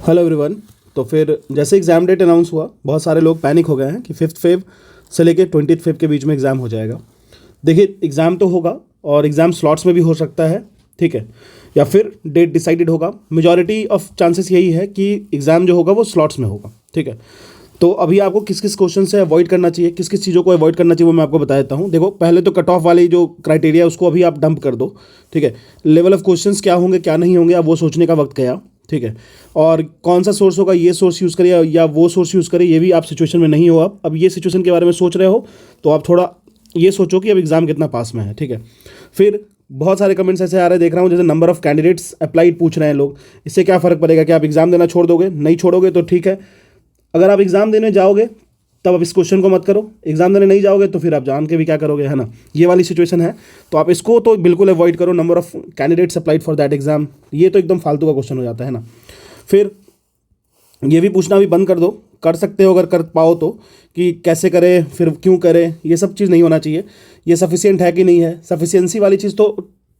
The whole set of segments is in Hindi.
Hello everyone. तो फिर जैसे एग्ज़ाम डेट अनाउंस हुआ, बहुत सारे लोग पैनिक हो गए हैं कि 5 फेब से लेके 20 फेब के बीच में एग्ज़ाम हो जाएगा। देखिए, एग्ज़ाम तो होगा और एग्ज़ाम स्लॉट्स में भी हो सकता है, ठीक है, या फिर डेट डिसाइडेड होगा। मेजॉरिटी ऑफ चांसेस यही है कि एग्ज़ाम जो होगा वो स्लॉट्स में होगा, ठीक है। तो अभी आपको किस किस क्वेश्चन से अवॉइड करना चाहिए, किस किस चीज़ों को अवॉइड करना चाहिए, वो मैं आपको बता देता हूँ। देखो, पहले तो कट ऑफ वाली जो क्राइटेरिया है उसको अभी आप डंप कर दो, ठीक है। लेवल ऑफ क्वेश्चंस क्या होंगे क्या नहीं होंगे, अब वो सोचने का वक्त गया, ठीक है। और कौन सा सोर्स होगा, ये सोर्स यूज़ करिए या वो सोर्स यूज़ करिए, ये भी आप सिचुएशन में नहीं हो। अब ये सिचुएशन के बारे में सोच रहे हो तो आप थोड़ा ये सोचो कि अब एग्ज़ाम कितना पास में है, ठीक है। फिर बहुत सारे कमेंट्स ऐसे आ रहे हैं, देख रहा हूँ, जैसे नंबर ऑफ कैंडिडेट्स अप्लाइड पूछ रहे हैं लोग। इससे क्या फ़र्क पड़ेगा? कि आप एग्ज़ाम देना छोड़ दोगे? नहीं छोड़ोगे तो ठीक है। अगर आप एग्ज़ाम देने जाओगे तब आप इस क्वेश्चन को मत करो, एग्ज़ाम देने नहीं जाओगे तो फिर आप जान के भी क्या करोगे, है ना। ये वाली सिचुएशन है, तो आप इसको तो बिल्कुल अवॉइड करो। Number of candidates applied for that exam, ये तो एकदम फालतू का क्वेश्चन हो जाता है ना। फिर ये भी पूछना भी बंद कर दो, कर सकते हो अगर कर पाओ तो, कि कैसे करें, फिर क्यों करें, ये सब चीज़ नहीं होना चाहिए। ये सफिशिएंट है कि नहीं है, सफिशिएंसी वाली चीज़ तो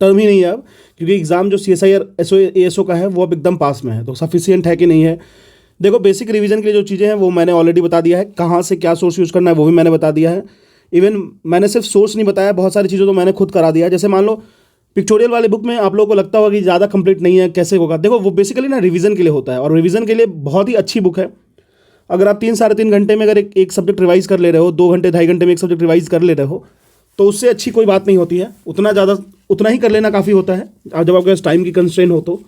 टर्म ही नहीं है अब, क्योंकि एग्ज़ाम जो CSIR SO ASO का है वो अब एकदम पास में है। तो सफिशिएंट है कि नहीं है, देखो, बेसिक रिवीजन के लिए जो चीज़ें हैं वो मैंने ऑलरेडी बता दिया है। कहाँ से क्या सोर्स यूज़ करना है वो भी मैंने बता दिया है। इवन मैंने सिर्फ सोर्स नहीं बताया, बहुत सारी चीज़ें तो मैंने खुद करा दिया है। जैसे मान लो पिक्चोरियल वाले बुक में आप लोगों को लगता होगा कि ज़्यादा कंप्लीट नहीं है, कैसे होगा। देखो, वो बेसिकली ना रिवीजन के लिए होता है, और रिवीजन के लिए बहुत ही अच्छी बुक है। अगर आप 3 साढ़े 3 घंटे में अगर एक सब्जेक्ट रिवाइज कर ले रहे हो, 2 घंटे 2.5 घंटे में एक सब्जेक्ट रिवाइज कर ले रहे हो, तो उससे अच्छी कोई बात नहीं होती है। उतना ही कर लेना काफ़ी होता है जब आपके पास टाइम की कंस्ट्रेंट हो तो।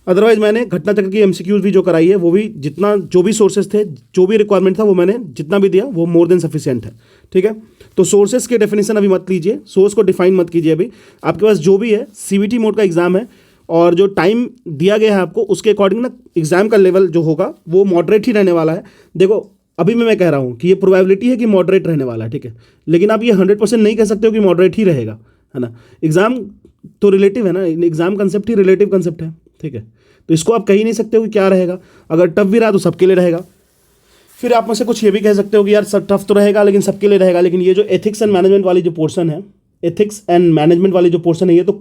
अदरवाइज मैंने घटना चक्र की MCQs भी जो कराई है, वो भी जितना जो भी सोर्सेज थे, जो भी रिक्वायरमेंट था, वो मैंने जितना भी दिया वो मोर देन सफिशिएंट है, ठीक है। तो सोर्सेज की डेफिनेशन अभी मत लीजिए, सोर्स को डिफाइन मत कीजिए। अभी आपके पास जो भी है, CBT मोड का एग्जाम है, और जो टाइम दिया गया है आपको उसके अकॉर्डिंग ना एग्जाम का लेवल जो होगा वो मॉडरेट ही रहने वाला है। देखो, अभी मैं कह रहा हूँ कि ये प्रोबेबिलिटी है कि मॉडरेट रहने वाला है, ठीक है, लेकिन आप ये 100% नहीं कह सकते हो कि मॉडरेट ही रहेगा, है ना। एग्जाम तो रिलेटिव है ना, एग्जाम कंसेप्ट ही रिलेटिव कंसेप्ट है, ठीक है। तो इसको आप कह ही नहीं सकते हो कि क्या रहेगा। अगर टफ भी रहा तो सबके लिए रहेगा। फिर आप में से कुछ ये भी कह सकते हो कि यार सब टफ तो रहेगा लेकिन सबके लिए रहेगा, लेकिन ये जो एथिक्स एंड मैनेजमेंट वाली जो पोर्शन है, एथिक्स एंड मैनेजमेंट वाली जो पोर्शन है, ये तो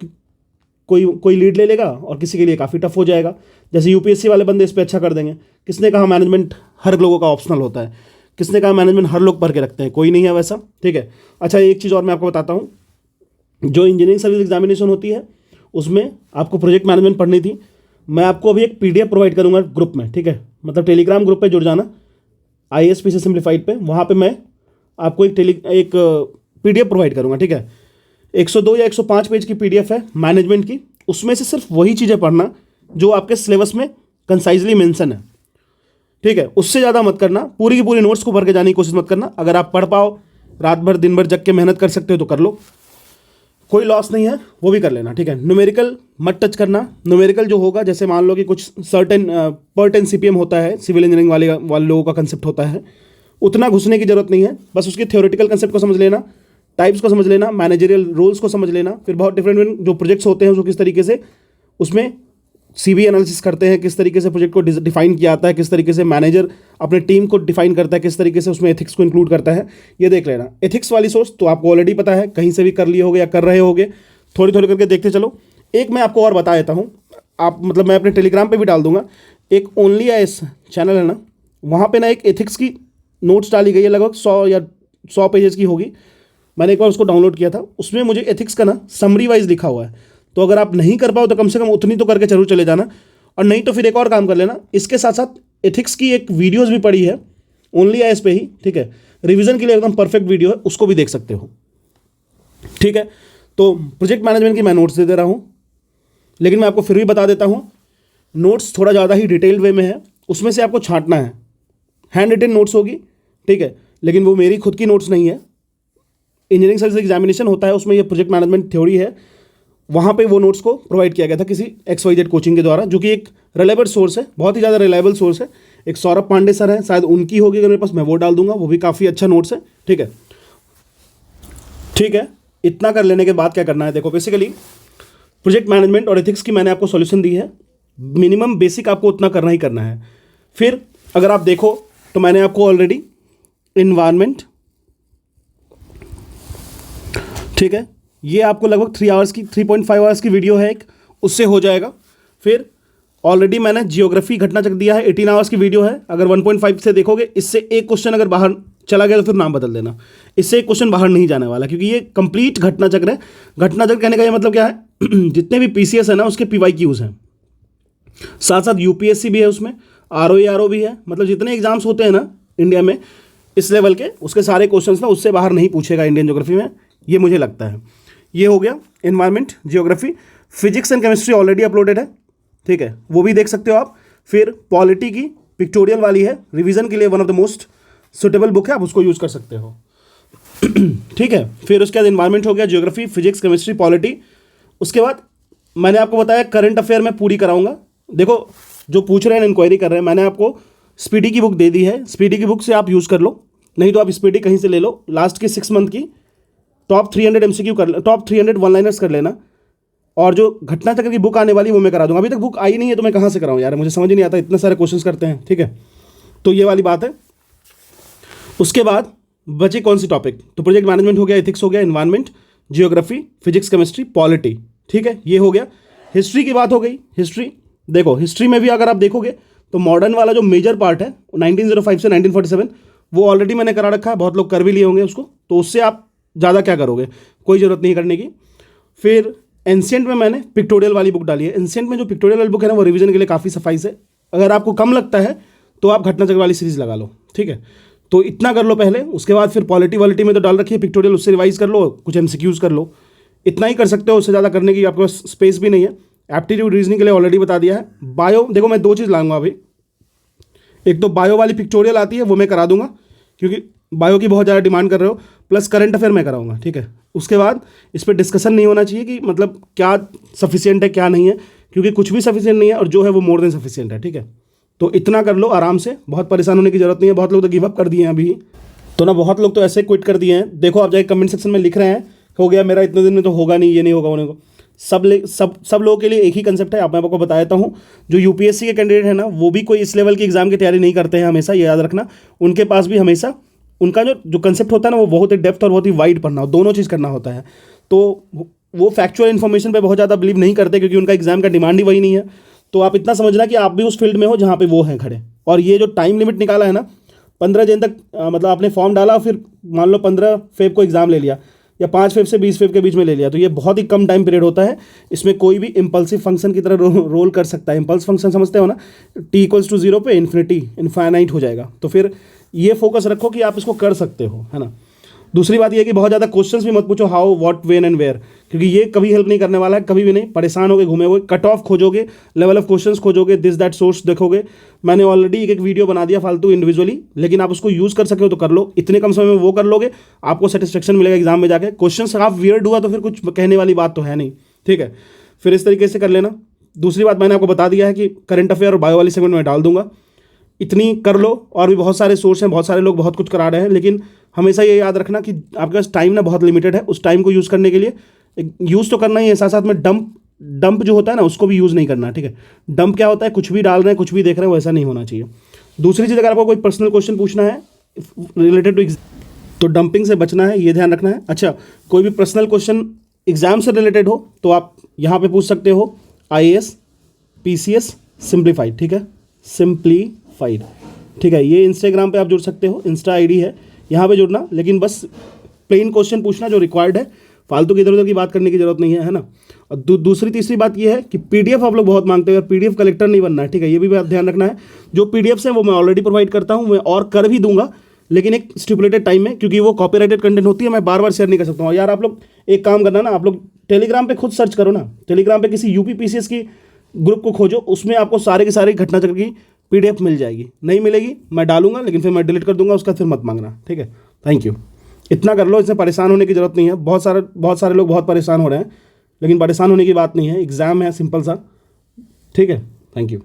कोई कोई लीड ले लेगा और किसी के लिए काफ़ी टफ हो जाएगा। जैसे UPSC वाले बंदे इस पर अच्छा कर देंगे। किसने कहा मैनेजमेंट हर लोगों का ऑप्शनल होता है? किसने कहा मैनेजमेंट हर लोग पढ़ के रखते हैं? कोई नहीं है वैसा, ठीक है। अच्छा, एक चीज़ और मैं आपको बताता हूँ, जो इंजीनियरिंग सर्विस एग्जामिनेशन होती है उसमें आपको प्रोजेक्ट मैनेजमेंट पढ़नी थी। मैं आपको अभी एक PDF प्रोवाइड करूँगा ग्रुप में, ठीक है, मतलब टेलीग्राम ग्रुप पे जुड़ जाना, IASPC सिम्प्लीफाइड पे। वहाँ पे मैं आपको एक PDF प्रोवाइड करूँगा, ठीक है। 102 या 105 पेज की PDF है मैनेजमेंट की। उसमें से सिर्फ वही चीज़ें पढ़ना जो आपके सिलेबस में कंसाइजली मेंशन है, ठीक है। उससे ज़्यादा मत करना, पूरी की पूरी नोट्स को भर के जाने की कोशिश मत करना। अगर आप पढ़ पाओ, रात भर दिन भर जग के मेहनत कर सकते हो तो कर लो, कोई लॉस नहीं है, वो भी कर लेना, ठीक है। न्यूमेरिकल मत टच करना। न्यूमेरिकल जो होगा, जैसे मान लो कि कुछ सर्टेन पर 10 CPM होता है, सिविल इंजीनियरिंग वाले लोगों का कंसेप्ट होता है, उतना घुसने की जरूरत नहीं है। बस उसके थ्योरेटिकल कंसेप्ट को समझ लेना, टाइप्स को समझ लेना, मैनेजरियल रोल्स को समझ लेना। फिर बहुत डिफरेंट जो प्रोजेक्ट्स होते हैं उसको किस तरीके से उसमें CV एनालिसिस करते हैं, किस तरीके से प्रोजेक्ट को डिफाइन किया जाता है, किस तरीके से मैनेजर अपने टीम को डिफाइन करता है, किस तरीके से उसमें एथिक्स को इंक्लूड करता है, ये देख लेना। एथिक्स वाली सोच तो आपको ऑलरेडी पता है, कहीं से भी कर लिए होगे या कर रहे होगे, थोड़ी थोड़ी करके देखते चलो। एक मैं आपको और बता देता हूँ, आप मतलब मैं अपने टेलीग्राम पे भी डाल दूंगा। एक ओनली आईएएस चैनल है ना, वहाँ पे ना एक एथिक्स की नोट्स डाली गई है, लगभग 100 पेजेस की होगी। मैंने एक बार उसको डाउनलोड किया था, उसमें मुझे एथिक्स का ना समरी वाइज लिखा हुआ है। तो अगर आप नहीं कर पाओ तो कम से कम उतनी तो करके जरूर चले जाना, और नहीं तो फिर एक और काम कर लेना, इसके साथ साथ एथिक्स की एक वीडियोज़ भी पड़ी है ओनली आईएएस पे ही, ठीक है। रिवीजन के लिए एकदम परफेक्ट वीडियो है, उसको भी देख सकते हो, ठीक है। तो प्रोजेक्ट मैनेजमेंट की मैं नोट्स दे रहा हूँ, लेकिन मैं आपको फिर भी बता देता हूँ, नोट्स थोड़ा ज़्यादा ही डिटेल्ड वे में है, उसमें से आपको छांटना है। हैंड रिटन नोट्स होगी, ठीक है, लेकिन वो मेरी खुद की नोट्स नहीं है। इंजीनियरिंग सर्विस एग्जामिनेशन होता है, उसमें ये प्रोजेक्ट मैनेजमेंट थ्योरी है, वहाँ पे वो नोट्स को प्रोवाइड किया गया था किसी XYZ कोचिंग के द्वारा, जो कि एक रिलायबल सोर्स है, बहुत ही ज़्यादा रिलायबल सोर्स है। एक सौरभ पांडे सर हैं, शायद उनकी होगी, अगर मेरे पास मैं वो डाल दूंगा, वो भी काफ़ी अच्छा नोट्स है, ठीक है। ठीक है, इतना कर लेने के बाद क्या करना है, देखो बेसिकली प्रोजेक्ट मैनेजमेंट और एथिक्स की मैंने आपको सॉल्यूशन दी है, मिनिमम बेसिक आपको उतना करना ही करना है। फिर अगर आप देखो तो मैंने आपको ऑलरेडी इन्वायरमेंट, ठीक है, ये आपको लगभग 3 आवर्स की 3.5 आवर्स की वीडियो है एक, उससे हो जाएगा। फिर ऑलरेडी मैंने जियोग्राफी घटना चक्र दिया है, 18 आवर्स की वीडियो है, अगर 1.5 से देखोगे, इससे एक क्वेश्चन अगर बाहर चला गया तो फिर नाम बदल देना, इससे एक क्वेश्चन बाहर नहीं जाने वाला, क्योंकि ये कंप्लीट घटना चक्र है। घटना चक्र कहने का ये मतलब क्या है, जितने भी पीसीएस है ना उसके PYQs हैं, साथ साथ यूपीएससी भी है उसमें, ROE भी है, मतलब जितने एग्जाम्स होते हैं ना इंडिया में इस लेवल के, उसके सारे क्वेश्चंस ना उससे बाहर नहीं पूछेगा इंडियन ज्योग्राफी में, ये मुझे लगता है। ये हो गया environment, geography. Physics and chemistry already uploaded है, ठीक है, वो भी देख सकते हो आप। फिर पॉलिटी की पिक्टोरियल वाली है, रिवीजन के लिए one of the most suitable book है, आप उसको यूज़ कर सकते हो। ठीक है, फिर उसके बाद एनवायरमेंट हो गया, जियोग्राफी, फिजिक्स, केमिस्ट्री, पॉलिटी। उसके बाद मैंने आपको बताया करंट अफेयर में पूरी कराऊंगा। देखो जो पूछ रहे हैं, इंक्वायरी कर रहे हैं, मैंने आपको स्पीडी की बुक दे दी है, स्पीडी की बुक से आप यूज़ कर लो, नहीं तो आप स्पीडी कहीं से ले लो। लास्ट के 6 मंथ की टॉप 300 MCQ कर, टॉप 300 वन लाइनर्स कर लेना, और जो घटना चक्र की बुक आने वाली वो मैं करा दूंगा। अभी तक बुक आई नहीं है तो मैं कहाँ से कराऊँ यार, मुझे समझ नहीं आता, इतने सारे क्वेश्चंस करते हैं, ठीक है, तो ये वाली बात है। उसके बाद बचे कौन सी टॉपिक, तो प्रोजेक्ट मैनेजमेंट हो गया, एथिक्स हो गया, environment, geography, physics, chemistry, polity, ठीक है, ये हो गया। हिस्ट्री की बात हो गई। हिस्ट्री देखो, हिस्ट्री में भी अगर आप देखोगे तो मॉडर्न वाला जो मेजर पार्ट है 1905 से 1947 वो ऑलरेडी मैंने करा रखा है, बहुत लोग कर भी लिए होंगे उसको, तो उससे आप ज़्यादा क्या करोगे, कोई ज़रूरत नहीं करने की। फिर एंशिएंट में मैंने पिक्टोरियल वाली बुक डाली है। एंशिएंट में जो पिक्टोरियल वाली बुक है ना वो रिवीजन के लिए काफ़ी सफाई से, अगर आपको कम लगता है तो आप घटना चक्र वाली सीरीज़ लगा लो, ठीक है, तो इतना कर लो पहले। उसके बाद फिर पॉलिटी वॉलिटी में तो डाल रखी है पिक्टोरियल, उससे रिवाइज कर लो, कुछ MCQs कर लो, इतना ही कर सकते हो, उससे ज़्यादा करने की आपके पास स्पेस भी नहीं है। एप्टीट्यूड रीजनिंग के लिए ऑलरेडी बता दिया है। बायो देखो मैं 2 चीज़ लाऊंगा अभी, एक तो बायो वाली पिक्टोरियल आती है वो मैं करा दूंगा, क्योंकि बायो की बहुत ज़्यादा डिमांड कर रहे हो, प्लस करंट अफेयर मैं कराऊंगा, ठीक है। उसके बाद इस पर डिस्कशन नहीं होना चाहिए कि मतलब क्या सफिशिएंट है क्या नहीं है, क्योंकि कुछ भी सफिशिएंट नहीं है, और जो है वो मोर देन सफिशिएंट है, ठीक है। तो इतना कर लो आराम से, बहुत परेशान होने की जरूरत नहीं है। बहुत लोग तो गिव अप कर दिए हैं अभी, तो ना बहुत लोग तो ऐसे क्विट कर दिए हैं। देखो आप जाके कमेंट सेक्शन में लिख रहे हैं, हो गया मेरा इतने दिन में तो होगा नहीं, ये नहीं होगा, होने को। सब लोगों के लिए एक ही कंसेप्ट है, मैं आपको बता देता हूँ। जो यूपीएससी के कैंडिडेट है ना वो भी कोई इस लेवल की एग्जाम की तैयारी नहीं करते हैं हमेशा, ये याद रखना। उनके पास भी हमेशा उनका जो कंसेप्ट होता है ना वो बहुत ही डेप्थ और बहुत ही वाइड पढ़ना हो, दोनों चीज़ करना होता है। तो वो फैक्चुअल इन्फॉर्मेशन पे बहुत ज़्यादा बिलीव नहीं करते, क्योंकि उनका एग्जाम का डिमांड ही वही नहीं है। तो आप इतना समझना कि आप भी उस फील्ड में हो जहाँ पे वो हैं खड़े। और ये जो टाइम लिमिट निकाला है ना 15 दिन तक, मतलब आपने फॉर्म डाला, फिर मान लो 15 फेब को एग्ज़ाम ले लिया, या 5 फेब से 20 फेब के बीच में ले लिया, तो ये बहुत ही कम टाइम पीरियड होता है। इसमें कोई भी इम्पल्सिव फंक्शन की तरह रोल कर सकता है। इम्पल्स फंक्शन समझते हो ना, t=0 पे इन्फाइनाइट हो जाएगा। तो फिर ये फोकस रखो कि आप इसको कर सकते हो, है ना। दूसरी बात ये है कि बहुत ज़्यादा क्वेश्चंस भी मत पूछो, how, what, when and where, क्योंकि ये कभी हेल्प नहीं करने वाला है, कभी भी नहीं। परेशान होगे घूमे हुए, कट ऑफ खोजोगे, लेवल ऑफ क्वेश्चंस खोजोगे, दिस दैट सोर्स देखोगे। मैंने ऑलरेडी एक वीडियो बना दिया फालतू इंडिविजुअली, लेकिन आप उसको यूज़ कर सके हो तो कर लो। इतने कम समय में वो कर लोगे, आपको सेटिस्फेक्शन मिलेगा एग्जाम में जाके। क्वेश्चन आप वियर्ड हुआ तो फिर कुछ कहने वाली बात तो है नहीं, ठीक है। फिर इस तरीके से कर लेना। दूसरी बात मैंने आपको बता दिया है कि करंट अफेयर और बायो वाली सेगमेंट में डाल दूंगा, इतनी कर लो। और भी बहुत सारे सोर्स हैं, बहुत सारे लोग बहुत कुछ करा रहे हैं, लेकिन हमेशा ये याद रखना कि आपके पास टाइम ना बहुत लिमिटेड है। उस टाइम को यूज़ करने के लिए यूज़ तो करना ही है, साथ साथ में डंप जो होता है ना उसको भी यूज़ नहीं करना, ठीक है। डंप क्या होता है, कुछ भी डाल रहे हैं, कुछ भी देख रहे हैं, वैसा नहीं होना चाहिए। दूसरी चीज़, अगर आपको कोई पर्सनल क्वेश्चन पूछना है रिलेटेड टू तो डंपिंग से बचना है, ये ध्यान रखना है। अच्छा, कोई भी पर्सनल क्वेश्चन एग्जाम से रिलेटेड हो तो आप यहाँ पे पूछ सकते हो, IAS, PCS सिंप्लीफाइड, ठीक है, सिंप्लीफाइड, ठीक है। ये इंस्टाग्राम पे आप जुड़ सकते हो, इंस्टा ID है, यहाँ पे जुड़ना, लेकिन बस प्लेन क्वेश्चन पूछना जो रिक्वायर्ड है, फालतू की इधर उधर की बात करने की जरूरत नहीं है, है ना। और दूसरी तीसरी बात ये है कि PDF आप लोग बहुत मांगते हो, PDF कलेक्टर नहीं बनना है, ठीक है, ये भी बात ध्यान रखना है। जो PDFs है वो मैं ऑलरेडी प्रोवाइड करता हूँ, मैं और कर भी दूंगा, लेकिन एक स्टिपुलेटेड टाइम में, क्योंकि वो कॉपीराइटेड कंटेंट होती है, मैं बार बार शेयर नहीं कर सकता हूँ। यार आप लोग एक काम करना ना, आप लोग टेलीग्राम पे खुद सर्च करो ना, टेलीग्राम पे किसी UP PCS की ग्रुप को खोजो, उसमें आपको सारे के सारे घटना चक्र की PDF मिल जाएगी। नहीं मिलेगी मैं डालूंगा, लेकिन फिर मैं डिलीट कर दूंगा उसका, फिर मत मांगना, ठीक है। Thank you. इतना कर लो, इसमें परेशान होने की जरूरत नहीं है। बहुत सारे लोग बहुत परेशान हो रहे हैं, लेकिन परेशान होने की बात नहीं है, एग्जाम है सिंपल सा, ठीक है। Thank you.